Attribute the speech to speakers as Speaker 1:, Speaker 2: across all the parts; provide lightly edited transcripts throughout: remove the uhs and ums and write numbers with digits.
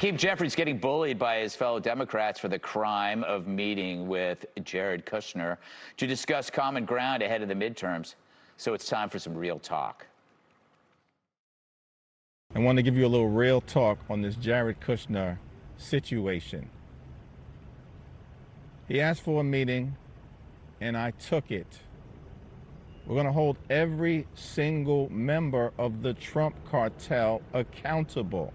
Speaker 1: Hakeem Jeffries getting bullied by his fellow Democrats for the crime of meeting with Jared Kushner to discuss common ground ahead of the midterms. So it's time for some real talk.
Speaker 2: I want to give you a little real talk on this Jared Kushner situation. He asked for a meeting, and I took it. We're going to hold every single member of the Trump cartel accountable,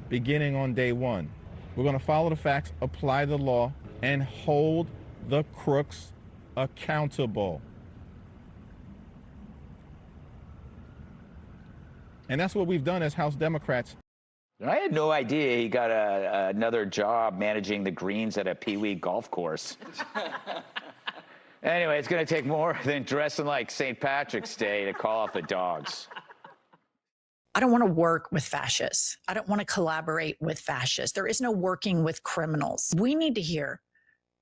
Speaker 2: beginning on day one. We're going to follow the facts, apply the law, and hold the crooks accountable. And that's what we've done as House Democrats.
Speaker 1: I had no idea he got another job managing the greens at a Pee-wee golf course. Anyway, it's going to take more than dressing like St. Patrick's Day to call off the dogs.
Speaker 3: I don't want to work with fascists. I don't want to collaborate with fascists. There is no working with criminals. We need to hear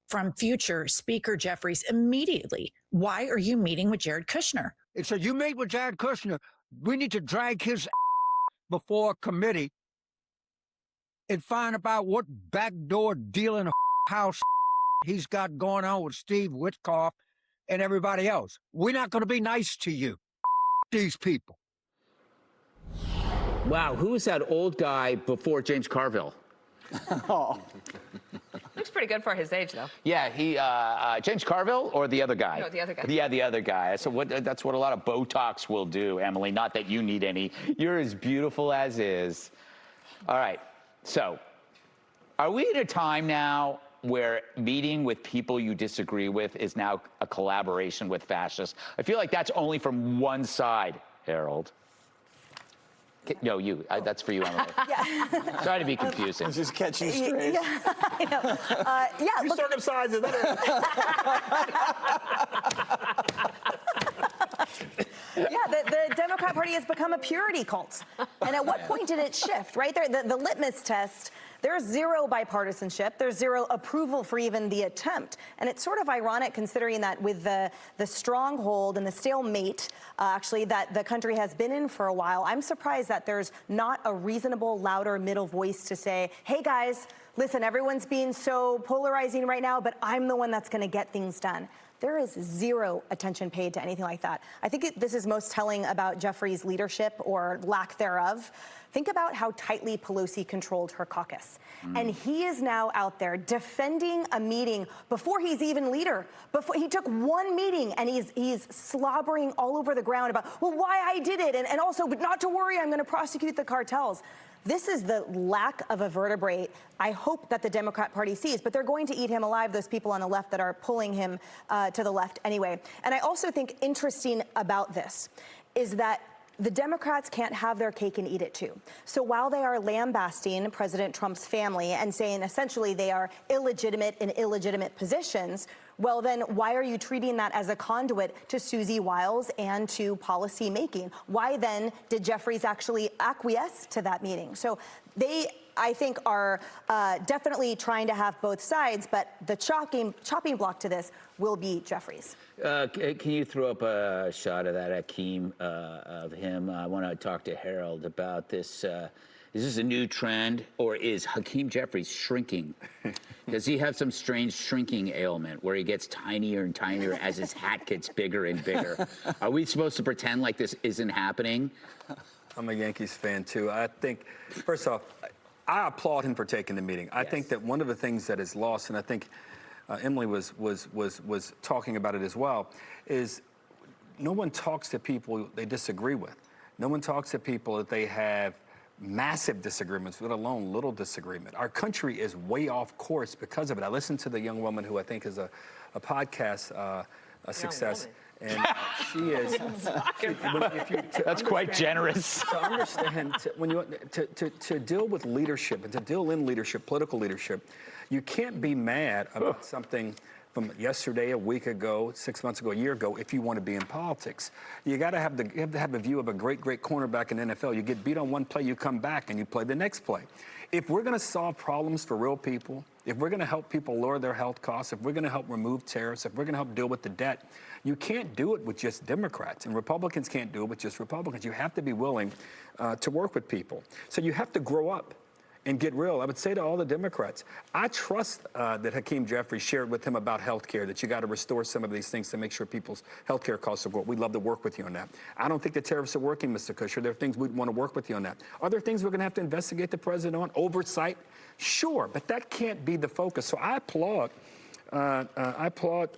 Speaker 3: from future Speaker Jeffries immediately. Why are you meeting with Jared Kushner?
Speaker 4: It said, you meet with Jared Kushner. We need to drag his before a committee and find about what backdoor deal in a house he's got going on with Steve Witkoff and everybody else. We're not going to be nice to you, these people.
Speaker 1: Wow, who was that old guy before James Carville?
Speaker 5: Oh.
Speaker 6: Looks pretty good for his age, though.
Speaker 1: Yeah, he James Carville or the other guy?
Speaker 6: No, the other guy.
Speaker 1: Yeah, the other guy. So that's what a lot of Botox will do, Emily. Not that you need any. You're as beautiful as is. All right. So, are we at a time now where meeting with people you disagree with is now a collaboration with fascists? I feel like that's only from one side, Harold. No, you. That's for you, Emily.
Speaker 7: Yeah.
Speaker 1: Sorry to be confusing.
Speaker 5: Just catch you straight.
Speaker 7: Yeah, I know. Yeah,
Speaker 5: You
Speaker 7: look,
Speaker 5: circumcised, is that
Speaker 7: yeah, the Democrat Party has become a purity cult. And at what point did it shift, right? There, the litmus test, there's zero bipartisanship. There's zero approval for even the attempt. And it's sort of ironic considering that with the stronghold and the stalemate, actually, that the country has been in for a while, I'm surprised that there's not a reasonable, louder middle voice to say, hey, guys, listen, everyone's being so polarizing right now, but I'm the one that's going to get things done. There is zero attention paid to anything like that. I think this is most telling about Jeffries' leadership or lack thereof. Think about how tightly Pelosi controlled her caucus. And he is now out there defending a meeting before he's even leader. Before he took one meeting and he's slobbering all over the ground about, well, why I did it. And also, but not to worry, I'm going to prosecute the cartels. This is the lack of a vertebrae I hope that the Democrat Party sees, but they're going to eat him alive, those people on the left that are pulling him to the left anyway. And I also think interesting about this is that the Democrats can't have their cake and eat it too. So while they are lambasting President Trump's family and saying essentially they are illegitimate in illegitimate positions, well, then why are you treating that as a conduit to Susie Wiles and to policy making? Why then did Jeffries actually acquiesce to that meeting? So they, I think, are definitely trying to have both sides, but the chopping block to this will be Jeffries.
Speaker 1: Can you throw up a shot of that, Hakeem, of him? I want to talk to Harold about this. Is this a new trend, or is Hakeem Jeffries shrinking? Does he have some strange shrinking ailment where he gets tinier and tinier as his hat gets bigger and bigger? Are we supposed to pretend like this isn't happening?
Speaker 5: I'm a Yankees fan, too. I think, first off, I applaud him for taking the meeting. I think that one of the things that is lost, and I think Emily was talking about it as well, is no one talks to people they disagree with. No one talks to people that they have massive disagreements, let alone little disagreement. Our country is way off course because of it. I listened to the young woman who I think is a podcast success. And she is.
Speaker 1: That's quite generous.
Speaker 5: To understand, to deal with leadership and to deal in leadership, political leadership, you can't be mad about something from yesterday, a week ago, 6 months ago, a year ago, if you want to be in politics. You got to have a view of a great cornerback in the NFL. You get beat on one play, you come back and you play the next play. If we're going to solve problems for real people, if we're going to help people lower their health costs, if we're going to help remove tariffs, if we're going to help deal with the debt, you can't do it with just Democrats, and Republicans can't do it with just Republicans. You have to be willing to work with people. So you have to grow up. and get real. I would say to all the Democrats, I trust that Hakeem Jeffries shared with him about health care, that you got to restore some of these things to make sure people's health care costs are good. We'd love to work with you on that. I don't think the tariffs are working, Mr. Kushner. There are things we'd want to work with you on that. Are there things we're going to have to investigate the president on? Oversight? Sure, but that can't be the focus. So I applaud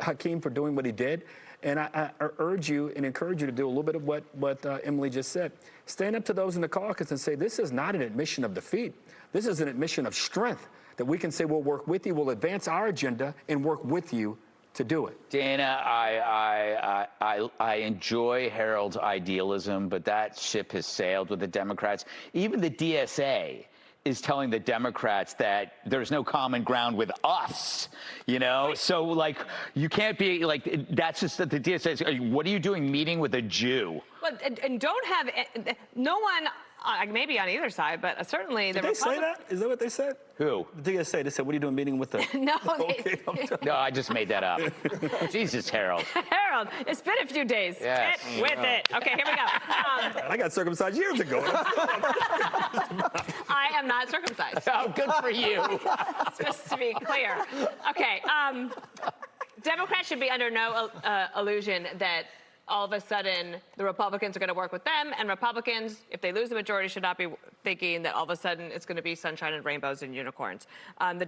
Speaker 5: Hakeem for doing what he did. And I urge you and encourage you to do a little bit of what Emily just said. Stand up to those in the caucus and say, this is not an admission of defeat. This is an admission of strength, that we can say we'll work with you, we'll advance our agenda, and work with you to do it.
Speaker 1: Dana, I enjoy Harold's idealism, but that ship has sailed with the Democrats. Even the DSA is telling the Democrats that there's no common ground with us, you know? So, like, you can't be, like, that's just that the DSA is, what are you doing meeting with a Jew?
Speaker 6: Well, and don't have, no one, maybe on either side, but certainly the
Speaker 5: Did they say that? Is that what they said?
Speaker 1: Who?
Speaker 5: The DSA, they said, what are you doing meeting with the...
Speaker 6: No.
Speaker 5: Okay,
Speaker 1: No, I just made that up. Jesus, Harold.
Speaker 6: Harold, it's been a few days.
Speaker 1: Yes.
Speaker 6: Get with it. Okay, here we go.
Speaker 5: I got circumcised years ago.
Speaker 6: I am not circumcised.
Speaker 1: Oh, good for you.
Speaker 6: Just to be clear. Okay. Democrats should be under no illusion that all of a sudden the Republicans are going to work with them, and Republicans, if they lose the majority, should not be thinking that all of a sudden it's going to be sunshine and rainbows and unicorns. The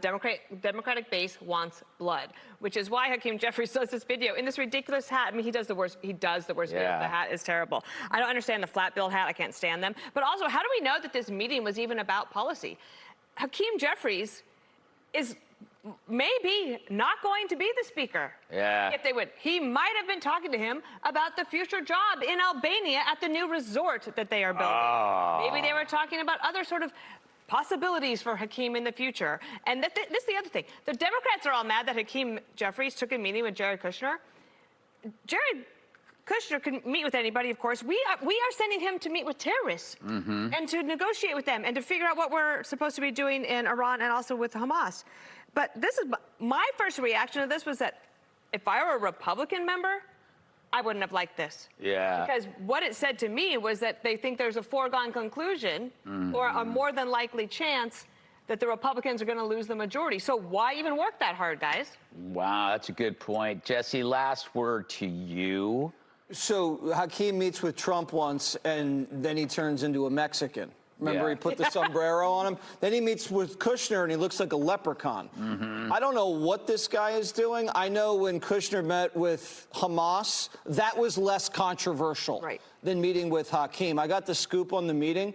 Speaker 6: Democratic base wants blood, which is why Hakeem Jeffries does this video in this ridiculous hat. I mean, he does the worst video. The hat is terrible. I don't understand the flat bill hat. I can't stand them. But also, how do we know that this meeting was even about policy? Hakeem Jeffries is maybe not going to be the speaker.
Speaker 1: Yeah.
Speaker 6: If they would. He might have been talking to him about the future job in Albania at the new resort that they are building.
Speaker 1: Oh.
Speaker 6: Maybe they were talking about other sort of possibilities for Hakeem in the future. And this is the other thing. The Democrats are all mad that Hakeem Jeffries took a meeting with Jared Kushner. Jared Kushner can meet with anybody, of course. We are sending him to meet with terrorists and to negotiate with them and to figure out what we're supposed to be doing in Iran and also with Hamas. But this is my first reaction to this was that if I were a Republican member, I wouldn't have liked this.
Speaker 1: Yeah.
Speaker 6: Because what it said to me was that they think there's a foregone conclusion or a more than likely chance that the Republicans are going to lose the majority. So why even work that hard, guys?
Speaker 1: Wow, that's a good point. Jesse, last word to you.
Speaker 8: So Hakeem meets with Trump once, and then he turns into a Mexican. Remember, he put the sombrero on him? Then he meets with Kushner, and he looks like a leprechaun. I don't know what this guy is doing. I know when Kushner met with Hamas, that was less controversial than meeting with Hakeem. I got the scoop on the meeting.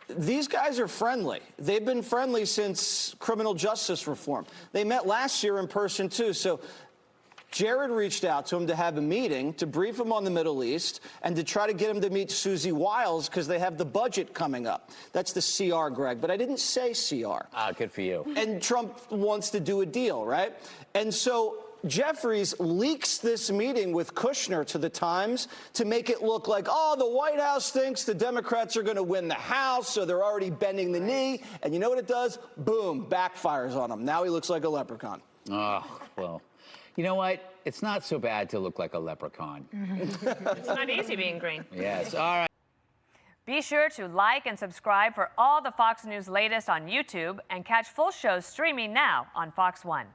Speaker 8: These guys are friendly. They've been friendly since criminal justice reform. They met last year in person, too. So Jared reached out to him to have a meeting to brief him on the Middle East and to try to get him to meet Susie Wiles because they have the budget coming up. That's the CR, Greg, but I didn't say CR.
Speaker 1: Ah, good for you.
Speaker 8: And Trump wants to do a deal, right? And so Jeffries leaks this meeting with Kushner to the Times to make it look like, oh, the White House thinks the Democrats are going to win the House, so they're already bending the knee. And you know what it does? Boom, backfires on him. Now he looks like a leprechaun.
Speaker 1: Oh, well. You know what? It's not so bad to look like a leprechaun.
Speaker 6: It's not easy being green.
Speaker 1: Yes. All right.
Speaker 9: Be sure to like and subscribe for all the Fox News latest on YouTube and catch full shows streaming now on Fox One.